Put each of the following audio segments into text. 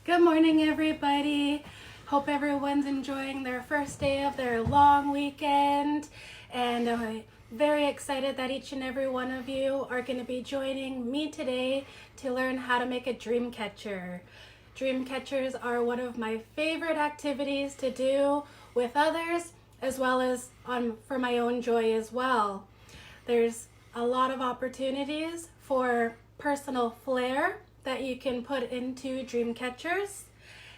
Good morning, everybody. Hope everyone's enjoying their first day of their long weekend. And I'm very excited that each and every one of you are going to be joining me today to learn how to make a dream catcher. Dream catchers are one of my favorite activities to do with others, as well as for my own joy as well. There's a lot of opportunities for personal flair that you can put into dream catchers,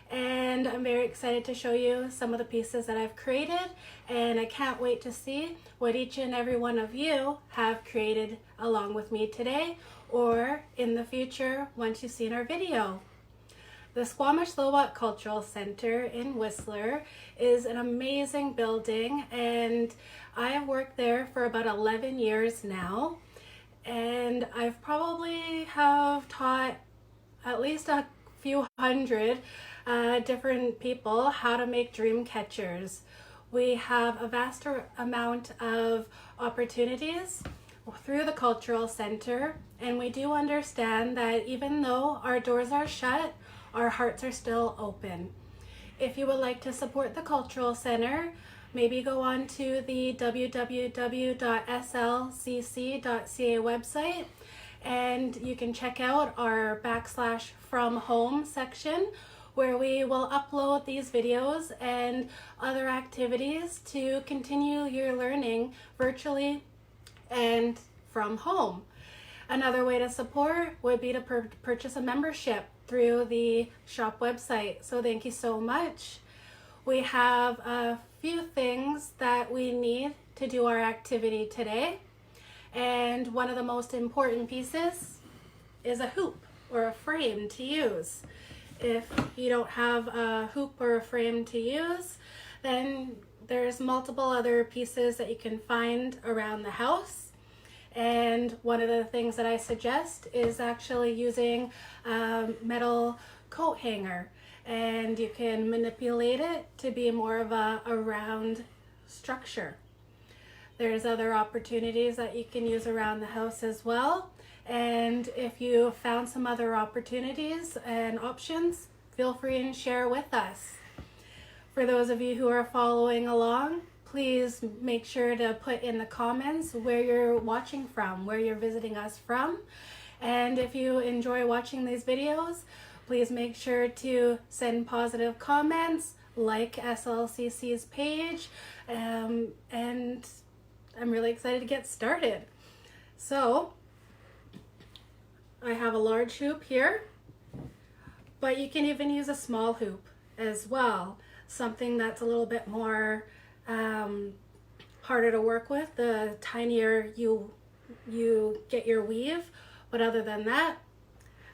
and I'm very excited to show you some of the pieces that I've created, and I can't wait to see what each and every one of you have created along with me today or in the future once you've seen our video. The Squamish Lil'wat Cultural Centre in Whistler is an amazing building, and I have worked there for about 11 years now, and I've probably have taught at least a few hundred different people how to make dream catchers. We have a vast amount of opportunities through the Cultural Centre, and we do understand that even though our doors are shut, our hearts are still open. If you would like to support the Cultural Centre, maybe go on to the www.slcc.ca website, and you can check out our /from home section, where we will upload these videos and other activities to continue your learning virtually and from home. Another way to support would be to purchase a membership through the shop website. So thank you so much. We have a few things that we need to do our activity today. And one of the most important pieces is a hoop or a frame to use. If you don't have a hoop or a frame to use, then there's multiple other pieces that you can find around the house. And one of the things that I suggest is actually using a metal coat hanger, and you can manipulate it to be more of a round structure. There's other opportunities that you can use around the house as well. And if you found some other opportunities and options, feel free and share with us. For those of you who are following along, please make sure to put in the comments where you're watching from, where you're visiting us from. And if you enjoy watching these videos, please make sure to send positive comments, like SLCC's page, and I'm really excited to get started. So I have a large hoop here, but you can even use a small hoop as well, something that's a little bit more harder to work with the tinier you get your weave. But other than that,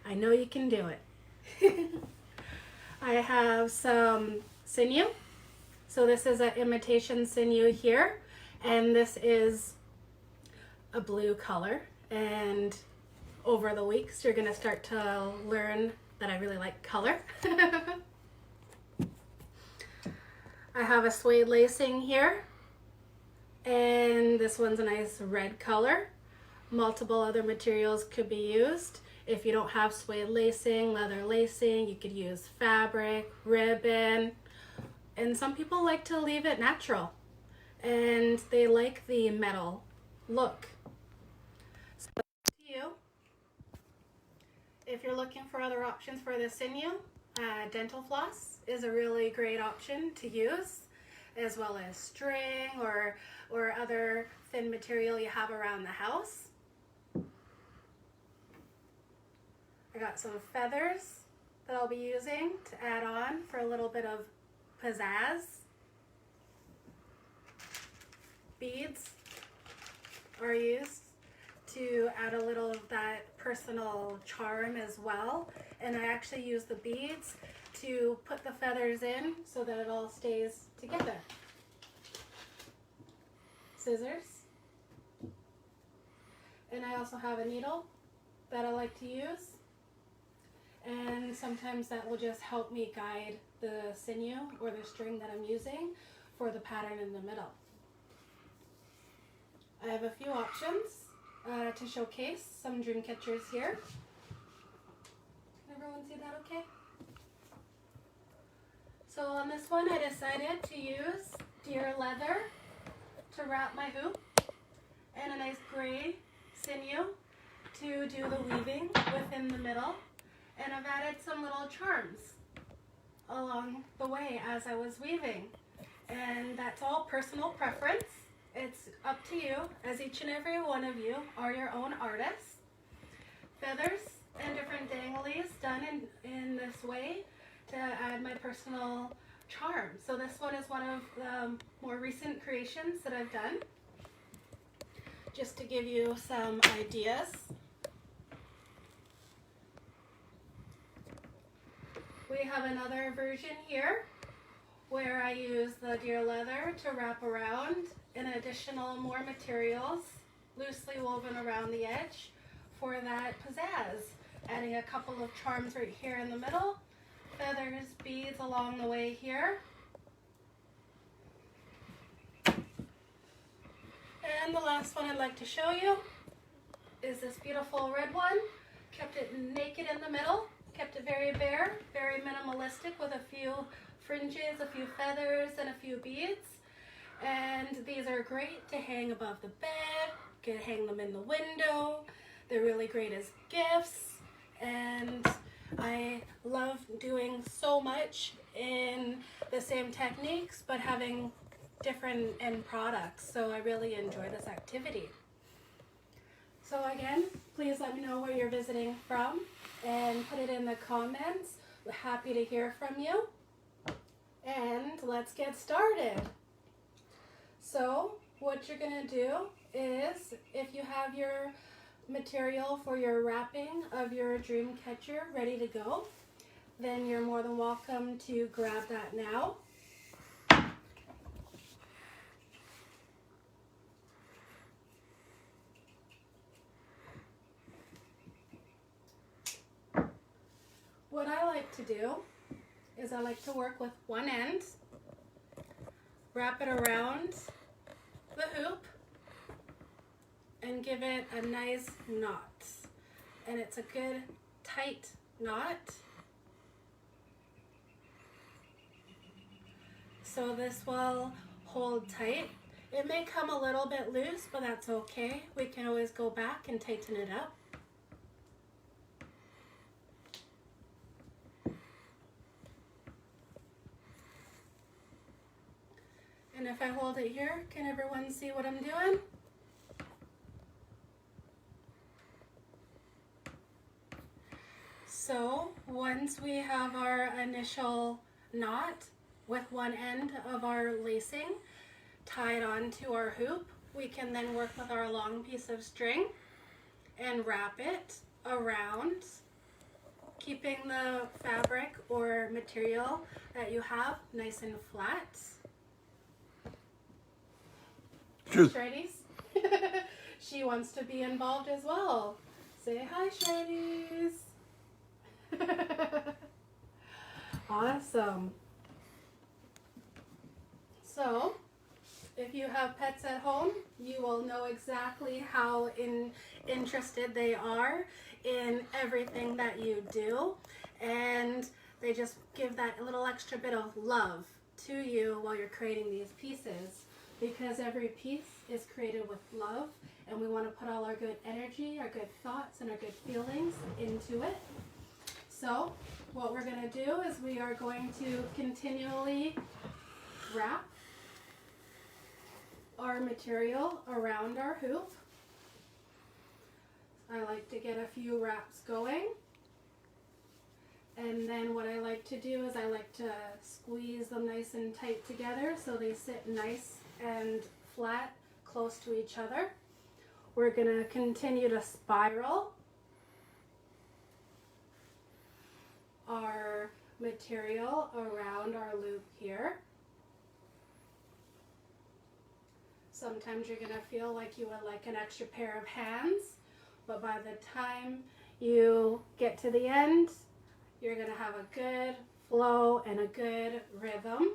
I know you can do it. I have some sinew. So this is an imitation sinew here, and this is a blue color, and over the weeks you're going to start to learn that I really like color. I have a suede lacing here, and this one's a nice red color. Multiple other materials could be used. If you don't have suede lacing, leather lacing, you could use fabric, ribbon, and some people like to leave it natural, and they like the metal look. So to you. If you're looking for other options for the sinew, dental floss is a really great option to use, as well as string or other thin material you have around the house. I got some feathers that I'll be using to add on for a little bit of pizzazz. Beads are used to add a little of that personal charm as well, and I actually use the beads to put the feathers in so that it all stays together. Scissors, and I also have a needle that I like to use, and sometimes that will just help me guide the sinew or the string that I'm using for the pattern in the middle. I have a few options to showcase some dream catchers here. Can everyone see that okay? this one I decided to use deer leather to wrap my hoop and a nice gray sinew to do the weaving within the middle. And I've added some little charms along the way as I was weaving. And that's all personal preference. It's up to you, as each and every one of you are your own artists. Feathers and different danglies done in this way to add my personal charm. So this one is one of the more recent creations that I've done, just to give you some ideas. We have another version here where I use the deer leather to wrap around and additional more materials loosely woven around the edge for that pizzazz. Adding a couple of charms right here in the middle, feathers, beads along the way here. And the last one I'd like to show you is this beautiful red one. Kept it naked in the middle, kept it very bare, very minimalistic with a few fringes, a few feathers, and a few beads. And these are great to hang above the bed, you can hang them in the window. They're really great as gifts. And I love doing so much in the same techniques, but having different end products. So I really enjoy this activity. So again, please let me know where you're visiting from and put it in the comments. We're happy to hear from you. And let's get started. So what you're going to do is, if you have your material for your wrapping of your dream catcher ready to go, then you're more than welcome to grab that now. What I like to do is I like to work with one end, wrap it around the hoop, and give it a nice knot. And it's a good tight knot. So this will hold tight. It may come a little bit loose, but that's okay. We can always go back and tighten it up. And if I hold it here, can everyone see what I'm doing? So once we have our initial knot with one end of our lacing tied onto our hoop, we can then work with our long piece of string and wrap it around, keeping the fabric or material that you have nice and flat. Shreddies. She wants to be involved as well. Say hi, Shreddies. Awesome. So, if you have pets at home, you will know exactly how interested they are in everything that you do, and they just give that little extra bit of love to you while you're creating these pieces, because every piece is created with love, and we want to put all our good energy, our good thoughts, and our good feelings into it. So what we're going to do is we are going to continually wrap our material around our hoop. I like to get a few wraps going. And then what I like to do is I like to squeeze them nice and tight together so they sit nice and flat close to each other. We're going to continue to spiral our material around our loop here. Sometimes you're going to feel like you would like an extra pair of hands, but by the time you get to the end, you're going to have a good flow and a good rhythm.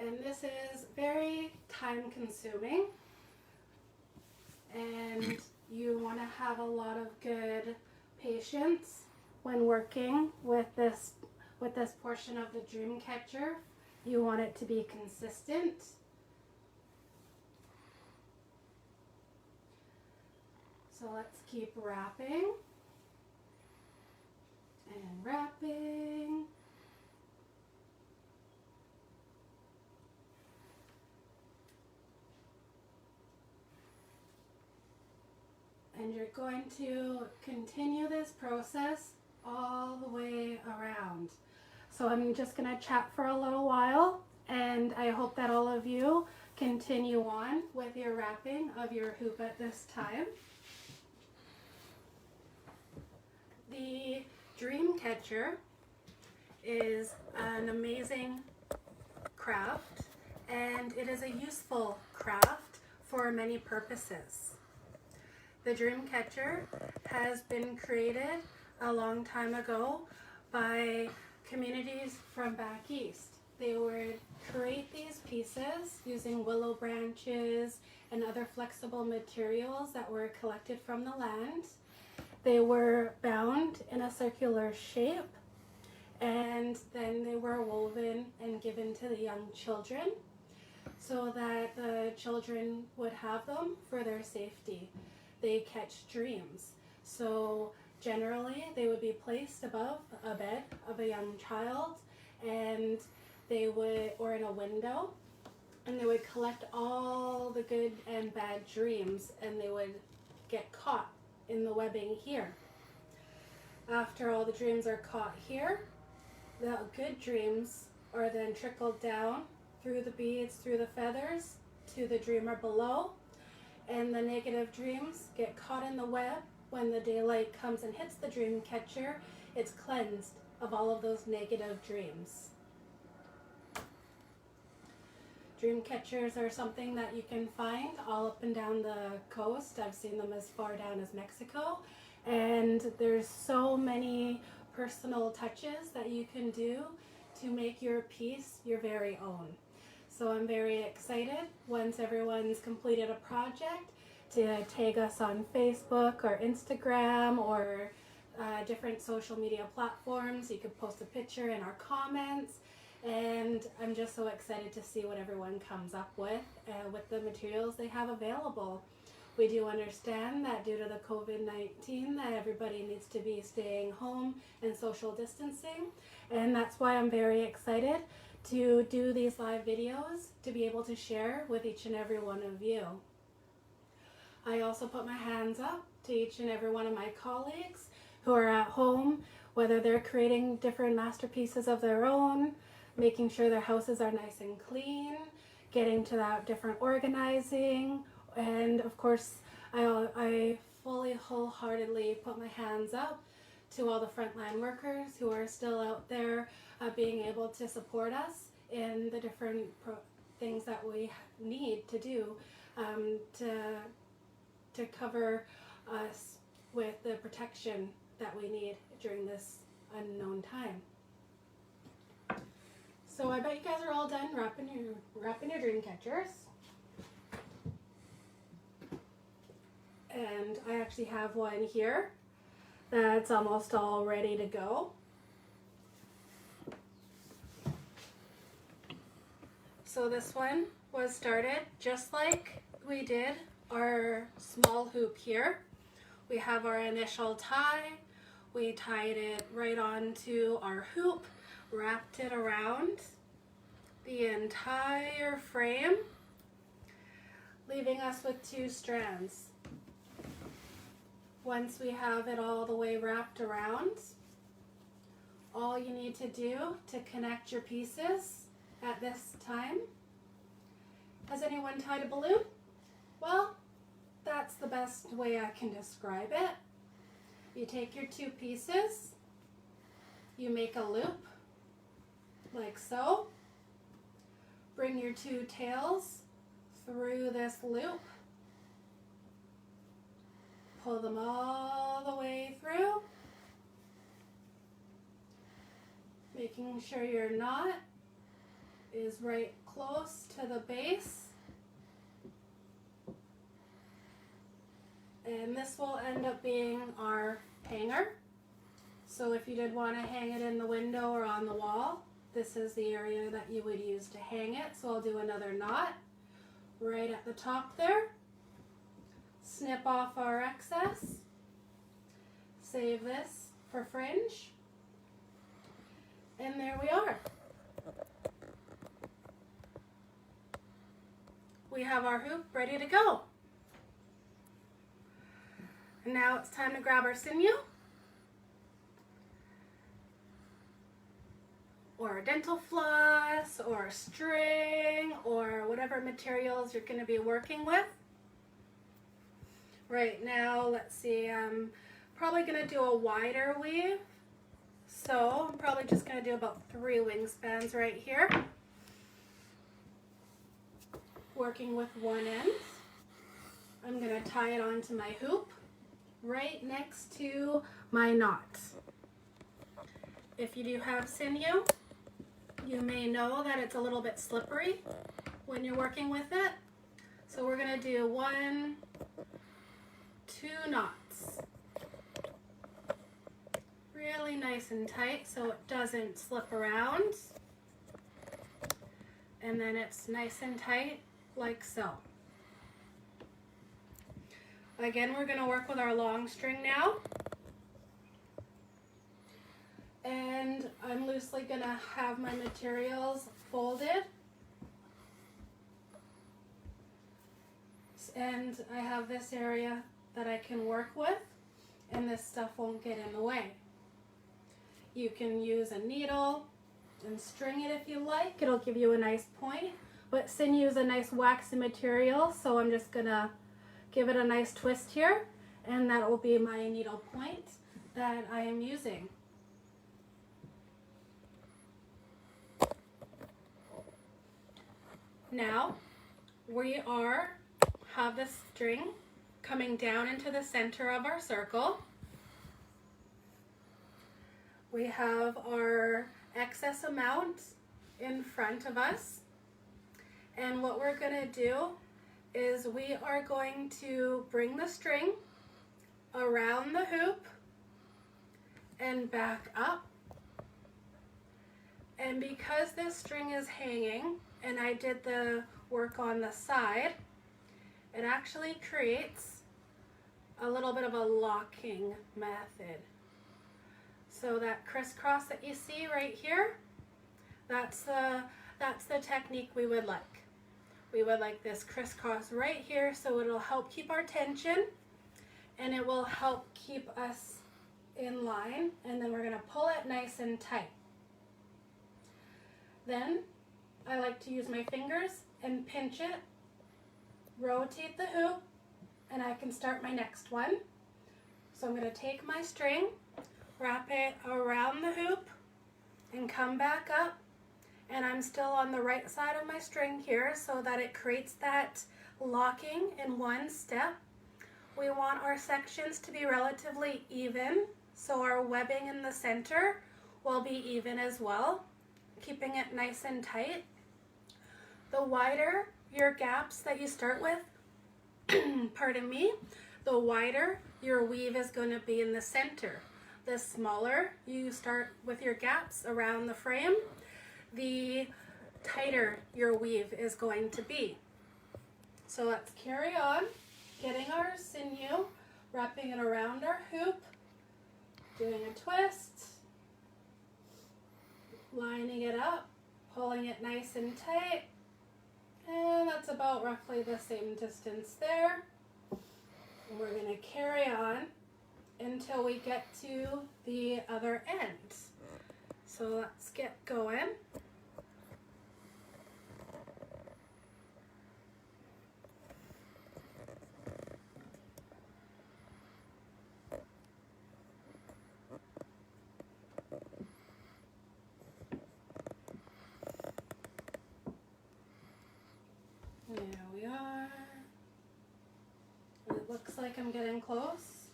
And this is very time consuming. and you want to have a lot of good patience when working with this portion of the dream catcher. You want it to be consistent. So let's keep wrapping and wrapping. And you're going to continue this process all the way around. So I'm just going to chat for a little while, and I hope that all of you continue on with your wrapping of your hoop at this time. The dream catcher is an amazing craft, and it is a useful craft for many purposes. The dream catcher has been created a long time ago by communities from back east. They would create these pieces using willow branches and other flexible materials that were collected from the land. They were bound in a circular shape, and then they were woven and given to the young children so that the children would have them for their safety. They catch dreams. So generally they would be placed above a bed of a young child, and they would, or in a window, and they would collect all the good and bad dreams, and they would get caught in the webbing here. After all the dreams are caught here, the good dreams are then trickled down through the beads, through the feathers, to the dreamer below, and the negative dreams get caught in the web. When the daylight comes and hits the dream catcher, it's cleansed of all of those negative dreams. Dream catchers are something that you can find all up and down the coast. I've seen them as far down as Mexico, and there's so many personal touches that you can do to make your piece your very own. So I'm very excited once everyone's completed a project to tag us on Facebook or Instagram or different social media platforms. You could post a picture in our comments, and I'm just so excited to see what everyone comes up with the materials they have available. We do understand that due to the COVID-19 that everybody needs to be staying home and social distancing, and that's why I'm very excited to do these live videos to be able to share with each and every one of you. I also put my hands up to each and every one of my colleagues who are at home, whether they're creating different masterpieces of their own, making sure their houses are nice and clean, getting to that different organizing, and of course I fully wholeheartedly put my hands up to all the frontline workers who are still out there being able to support us in the different things that we need to do to cover us with the protection that we need during this unknown time. So I bet you guys are all done wrapping your dream catchers. And I actually have one here that's almost all ready to go. So this one was started just like we did our small hoop here. We have our initial tie. We tied it right onto our hoop, wrapped it around the entire frame, leaving us with 2 strands. Once we have it all the way wrapped around, all you need to do to connect your pieces at this time. Has anyone tied a balloon? Well, that's the best way I can describe it. You take your 2 pieces, you make a loop like so, bring your 2 tails through this loop, pull them all the way through, making sure your knot is right close to the base. And this will end up being our hanger. So if you did want to hang it in the window or on the wall, this is the area that you would use to hang it. So I'll do another knot right at the top there. Snip off our excess. Save this for fringe. And there we are. We have our hoop ready to go. And now it's time to grab our sinew or a dental floss or a string or whatever materials you're going to be working with. Right now, let's see, I'm probably going to do a wider weave. So I'm probably just going to do about 3 wingspans right here. Working with one end. I'm going to tie it onto my hoop right next to my knot. If you do have sinew, you may know that it's a little bit slippery when you're working with it. So we're going to do 1, 2 knots. Really nice and tight so it doesn't slip around. And then it's nice and tight like so. Again, we're going to work with our long string now. And I'm loosely going to have my materials folded. And I have this area that I can work with, and this stuff won't get in the way. You can use a needle and string it if you like. It'll give you a nice point. But sinew is a nice waxy material, so I'm just going to give it a nice twist here, and that will be my needle point that I am using. Now we have the string coming down into the center of our circle. We have our excess amount in front of us, and what we're going to do is we are going to bring the string around the hoop and back up. And because this string is hanging and I did the work on the side, it actually creates a little bit of a locking method. So that crisscross that you see right here, that's the technique we would like. We would like this crisscross right here, so it'll help keep our tension and it will help keep us in line, and then we're going to pull it nice and tight. Then I like to use my fingers and pinch it, rotate the hoop, and I can start my next one. So I'm going to take my string, wrap it around the hoop, and come back up. And I'm still on the right side of my string here so that it creates that locking in one step. We want our sections to be relatively even, so our webbing in the center will be even as well, keeping it nice and tight. The wider your gaps that you start with, pardon me, the wider your weave is going to be in the center. The smaller you start with your gaps around the frame, the tighter your weave is going to be. So let's carry on, getting our sinew, wrapping it around our hoop, doing a twist, lining it up, pulling it nice and tight, and that's about roughly the same distance there. And we're going to carry on until we get to the other end. So let's get going. There we are. It looks like I'm getting close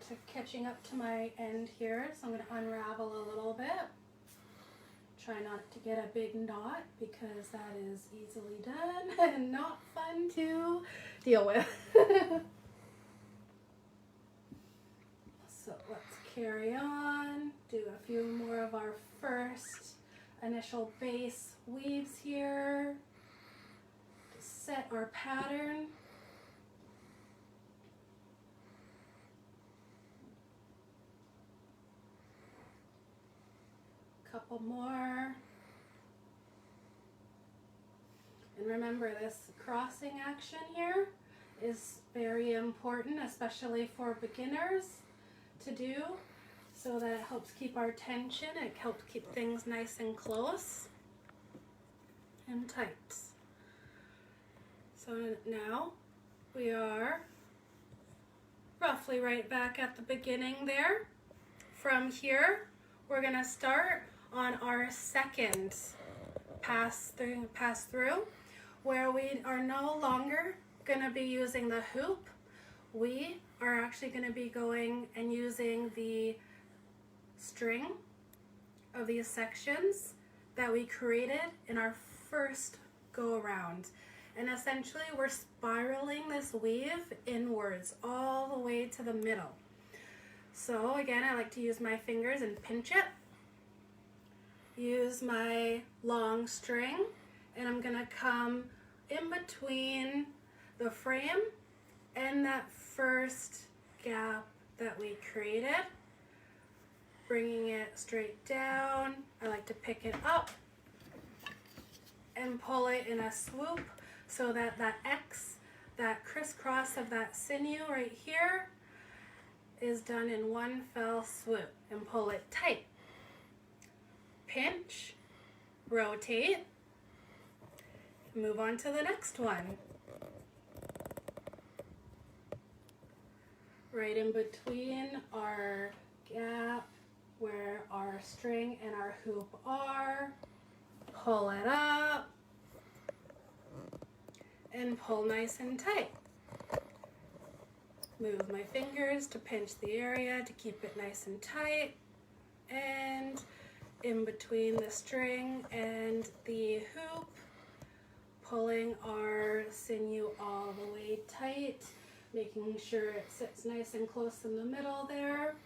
to catching up to my end here, so I'm going to unravel a little bit. Try not to get a big knot because that is easily done and not fun to deal with. carry on, do a few more of our first initial base weaves here to set our pattern. Couple more. And remember, this crossing action here is very important, especially for beginners to do, so that it helps keep our tension, it helps keep things nice and close and tight. So now we are roughly right back at the beginning there. From here, we're gonna start on our second pass through, where we are no longer gonna be using the hoop. We are actually gonna be going and using the string of these sections that we created in our first go around. And essentially we're spiraling this weave inwards all the way to the middle. So again, I like to use my fingers and pinch it. Use my long string, and I'm gonna come in between the frame and that first gap that we created, bringing it straight down. I like to pick it up and pull it in a swoop so that that X, that crisscross of that sinew right here, is done in one fell swoop, and pull it tight. Pinch, rotate, move on to the next one. Right in between our gap where our string and our hoop are, pull it up and pull nice and tight. Move my fingers to pinch the area to keep it nice and tight, and in between the string and the hoop, pulling our sinew all the way tight, making sure it sits nice and close in the middle there.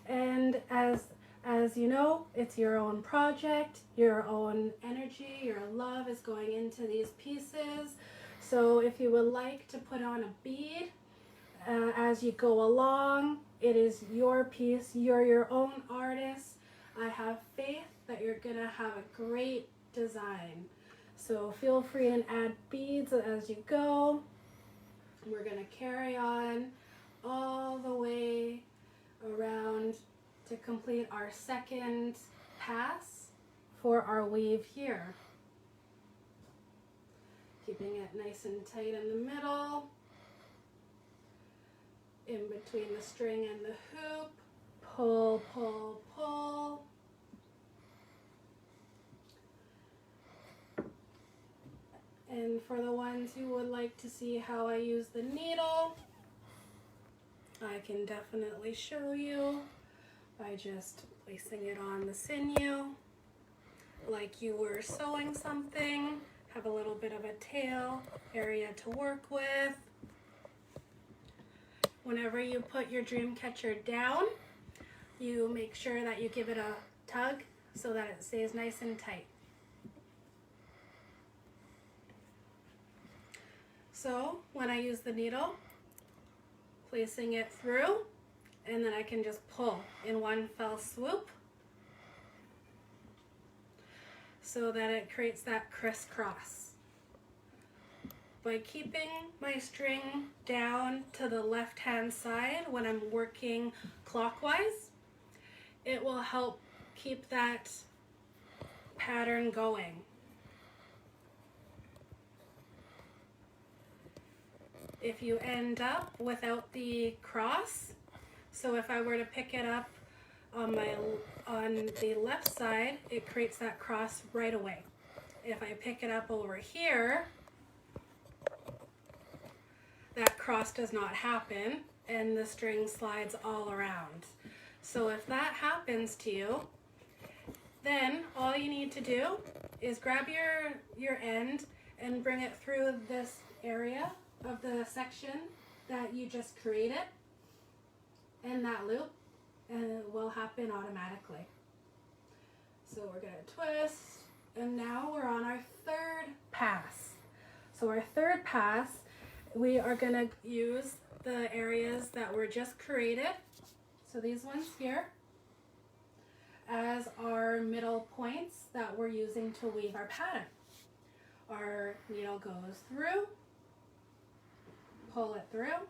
And as you know, it's your own project, your own energy, your love is going into these pieces. So if you would like to put on a bead as you go along, it is your piece, you're your own artist. I have faith that you're gonna have a great design. So feel free and add beads as you go. We're gonna carry on all the way around to complete our second pass for our weave here. Keeping it nice and tight in the middle, in between the string and the hoop, pull, pull, pull. And for the ones who would like to see how I use the needle, I can definitely show you by just placing it on the sinew like you were sewing something. Have a little bit of a tail area to work with. Whenever you put your dream catcher down, you make sure that you give it a tug so that it stays nice and tight. So when I use the needle, placing it through, and then I can just pull in one fell swoop so that it creates that crisscross. By keeping my string down to the left-hand side when I'm working clockwise, it will help keep that pattern going. If you end up without the cross, so if I were to pick it up on the left side, it creates that cross right away. If I pick it up over here, that cross does not happen and the string slides all around. So if that happens to you, then all you need to do is grab your end and bring it through this area of the section that you just created in that loop, and it will happen automatically. So we're going to twist, and now we're on our third pass. So our third pass, we are going to use the areas that were just created, so these ones here, as our middle points that we're using to weave our pattern. Our needle goes through, pull it through,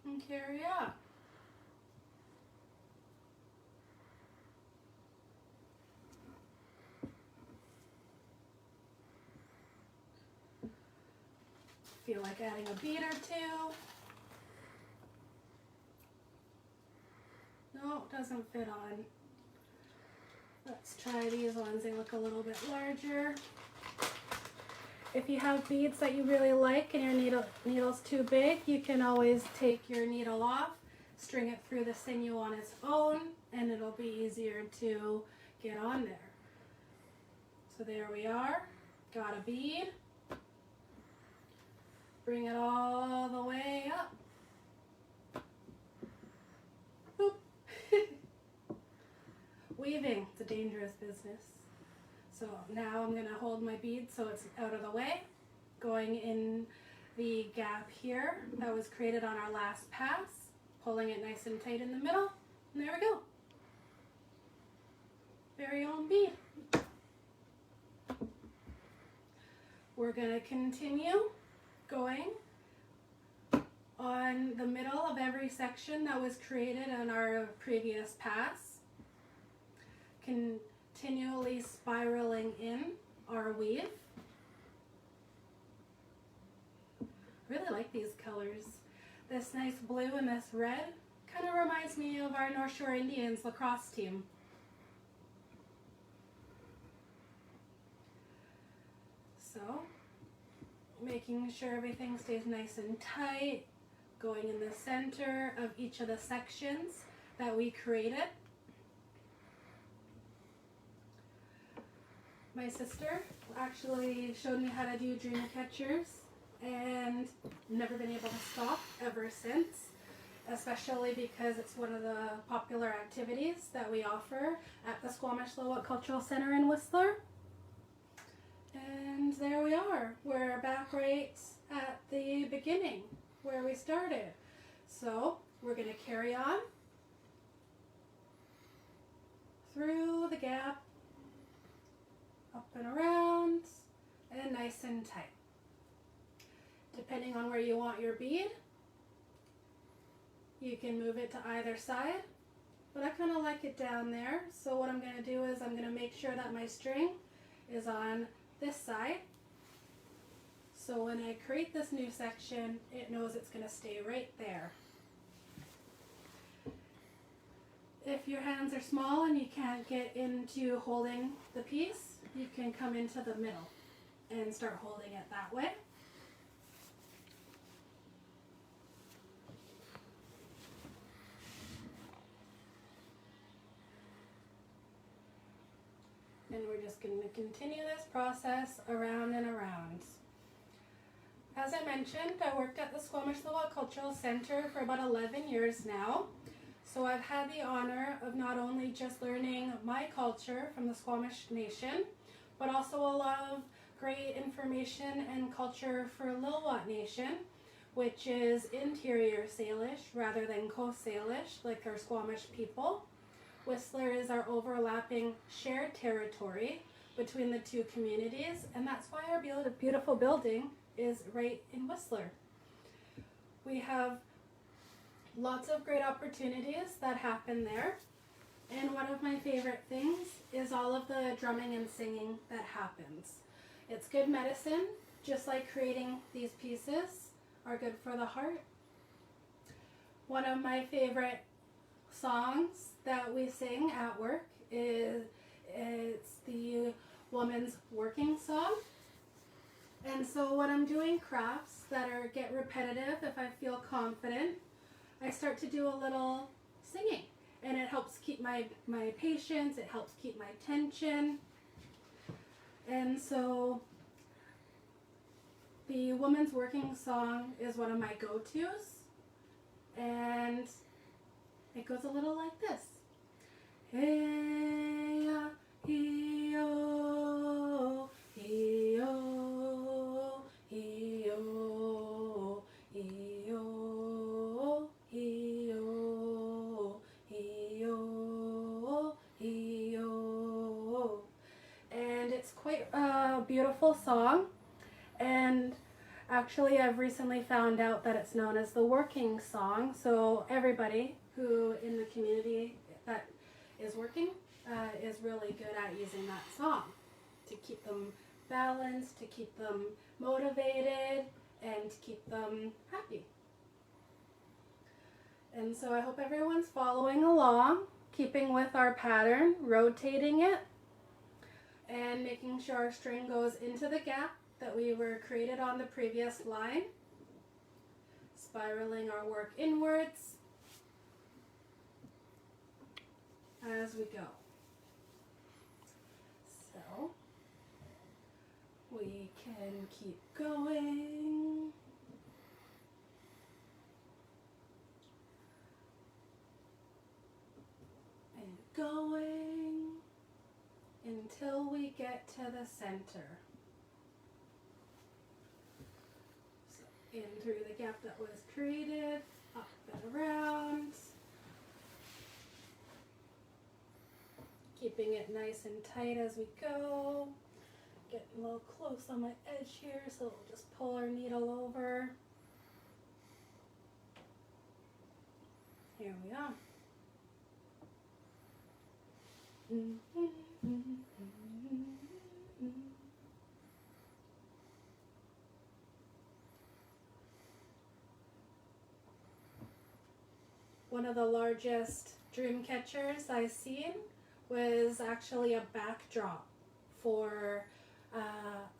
and carry up. Feel like adding a bead or two. No, it doesn't fit on. Let's try these ones. They look a little bit larger. If you have beads that you really like and your needle's too big, you can always take your needle off, string it through the sinew on its own, and it'll be easier to get on there. So there we are. Got a bead. Bring it all the way up. Boop. Weaving, it's a dangerous business. So now I'm going to hold my bead so it's out of the way, going in the gap here that was created on our last pass, pulling it nice and tight in the middle, and there we go. Very own bead. We're going to continue going on the middle of every section that was created on our previous pass, continually spiraling in our weave. Really like these colors. This nice blue and this red kind of reminds me of our North Shore Indians lacrosse team. So, making sure everything stays nice and tight, going in the center of each of the sections that we created. My sister actually showed me how to do dream catchers, and never been able to stop ever since, especially because it's one of the popular activities that we offer at the Squamish Lil'wat Cultural Centre in Whistler. And there we are. We're back right at the beginning where we started. So we're going to carry on through the gap, up and around, and nice and tight. Depending on where you want your bead, you can move it to either side, but I kind of like it down there. So what I'm going to do is I'm going to make sure that my string is on this side, so when I create this new section, it knows it's going to stay right there. If your hands are small and you can't get into holding the piece, you can come into the middle and start holding it that way. And we're just going to continue this process around and around. As I mentioned, I worked at the Squamish Lil'wat Cultural Centre for about 11 years now. So I've had the honor of not only just learning my culture from the Squamish Nation, but also a lot of great information and culture for Lil'wat Nation, which is interior Salish rather than Coast Salish like our Squamish people. Whistler is our overlapping shared territory between the two communities, and that's why our beautiful building is right in Whistler. We have lots of great opportunities that happen there, and one of my favorite things is all of the drumming and singing that happens. It's good medicine, just like creating these pieces are good for the heart. One of my favorite songs that we sing at work is it's the woman's working song. And so when I'm doing crafts that get repetitive, if I feel confident, I start to do a little singing, and it helps keep my patience, it helps keep my tension. And so the woman's working song is one of my go-tos. And it goes a little like this. Hey-ya, hee-yo, hee-yo, hee-yo, hee-yo, hee-yo, hee-yo, hee-yo. And it's quite a beautiful song. And actually, I've recently found out that it's known as the working song. So everybody who in the community that is working is really good at using that song to keep them balanced, to keep them motivated, and to keep them happy. And so I hope everyone's following along, keeping with our pattern, rotating it, and making sure our string goes into the gap that we were created on the previous line, spiraling our work inwards as we go. So we can keep going. And going until we get to the center. So in through the gap that was created, up and around. Keeping it nice and tight as we go. Getting a little close on my edge here, so we'll just pull our needle over. Here we are. One of the largest dream catchers I've seen was actually a backdrop for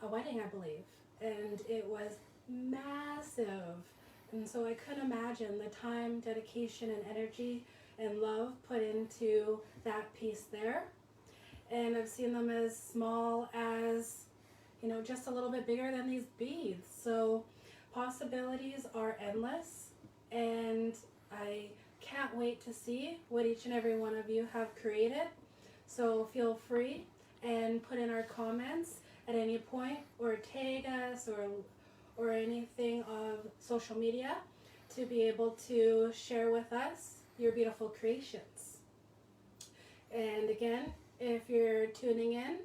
a wedding, I believe, and it was massive. And so I couldn't imagine the time, dedication, and energy and love put into that piece there. And I've seen them as small as, you know, just a little bit bigger than these beads. So possibilities are endless, and I can't wait to see what each and every one of you have created. So feel free and put in our comments at any point, or tag us, or anything of social media to be able to share with us your beautiful creations. And again, if you're tuning in,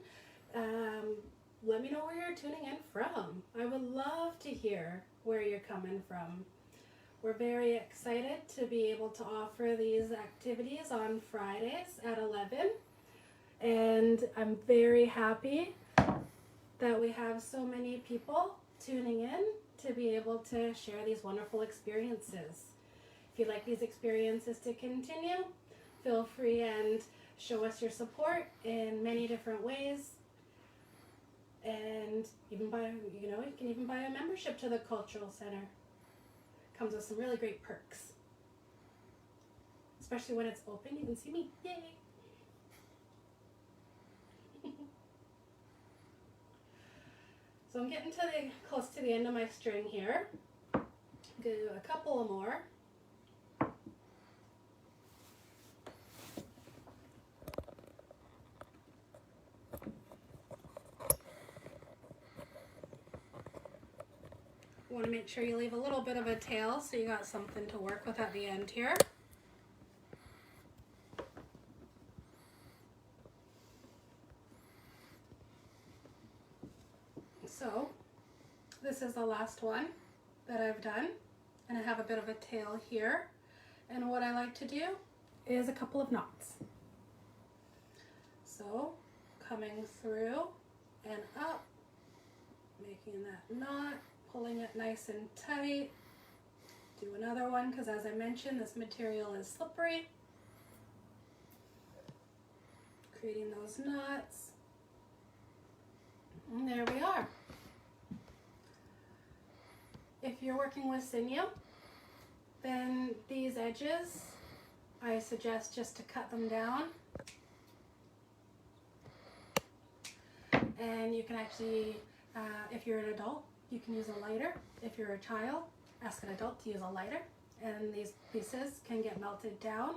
let me know where you're tuning in from. I would love to hear where you're coming from. We're very excited to be able to offer these activities on Fridays at 11. And I'm very happy that we have so many people tuning in to be able to share these wonderful experiences. If you'd like these experiences to continue, feel free and show us your support in many different ways. And even buy, you can even buy a membership to the Cultural Center. Comes with some really great perks. Especially when it's open, you can see me. Yay! So I'm getting close to the end of my string here. I'm going to do a couple more. You want to make sure you leave a little bit of a tail so you got something to work with at the end here. So this is the last one that I've done, and I have a bit of a tail here, and what I like to do is a couple of knots. So coming through and up, making that knot, pulling it nice and tight. Do another one because, as I mentioned, this material is slippery. Creating those knots. And there we are. If you're working with Sinew, then these edges, I suggest just to cut them down. And you can actually, if you're an adult, you can use a lighter. If you're a child, ask an adult to use a lighter and these pieces can get melted down,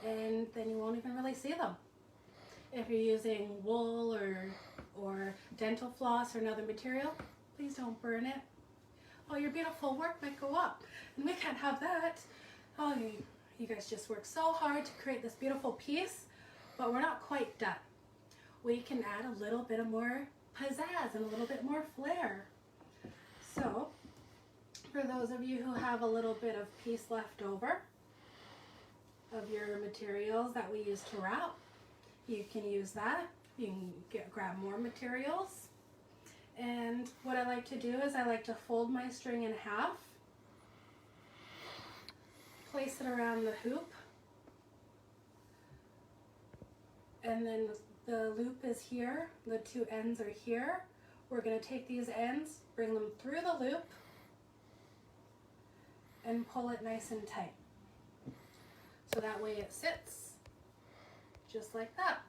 and then you won't even really see them. If you're using wool or dental floss or another material, please don't burn it. Oh, your beautiful work might go up, and we can't have that. Oh, you guys just worked so hard to create this beautiful piece, but we're not quite done. We can add a little bit of more pizzazz and a little bit more flair. So, for those of you who have a little bit of piece left over of your materials that we use to wrap, you can use that. You can grab more materials. And what I like to do is I like to fold my string in half, place it around the hoop, and then the loop is here, the two ends are here. We're going to take these ends, bring them through the loop, and pull it nice and tight. So that way it sits just like that.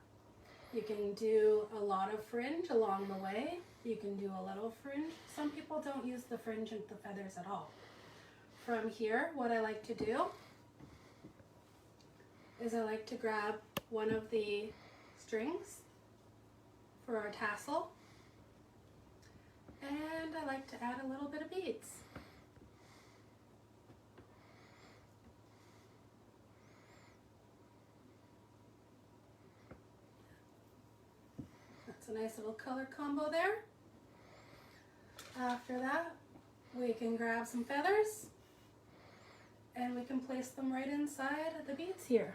You can do a lot of fringe along the way. You can do a little fringe. Some people don't use the fringe and the feathers at all. From here, what I like to do is I like to grab one of the strings for our tassel, and I like to add a little bit of beads. That's a nice little color combo there. After that, we can grab some feathers and we can place them right inside the beads here.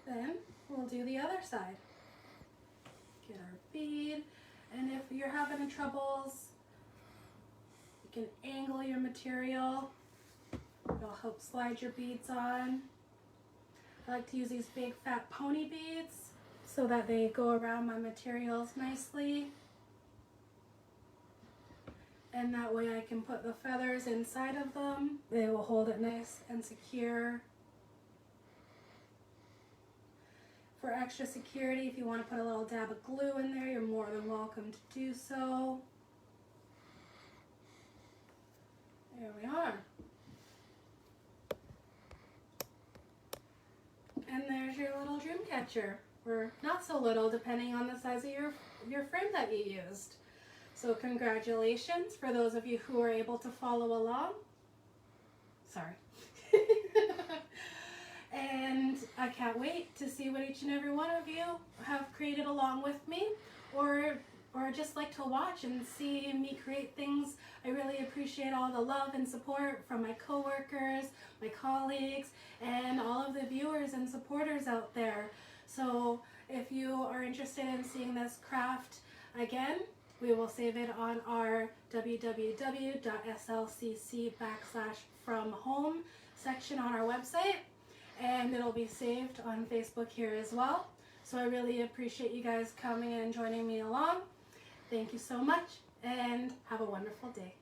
Then we'll do the other side. Get our bead, and if you're having troubles, you can angle your material. It'll help slide your beads on. I like to use these big fat pony beads so that they go around my materials nicely. And that way I can put the feathers inside of them. They will hold it nice and secure. For extra security, if you want to put a little dab of glue in there, you're more than welcome to do so. There we are. And there's your little dream catcher, or not so little depending on the size of your frame that you used. So congratulations for those of you who are able to follow along. Sorry. And I can't wait to see what each and every one of you have created along with me, or just like to watch and see me create things. I really appreciate all the love and support from my coworkers, my colleagues, and all of the viewers and supporters out there. So if you are interested in seeing this craft again, we will save it on our www.slcc/from-home section on our website. And it'll be saved on Facebook here as well. So I really appreciate you guys coming and joining me along. Thank you so much, and have a wonderful day.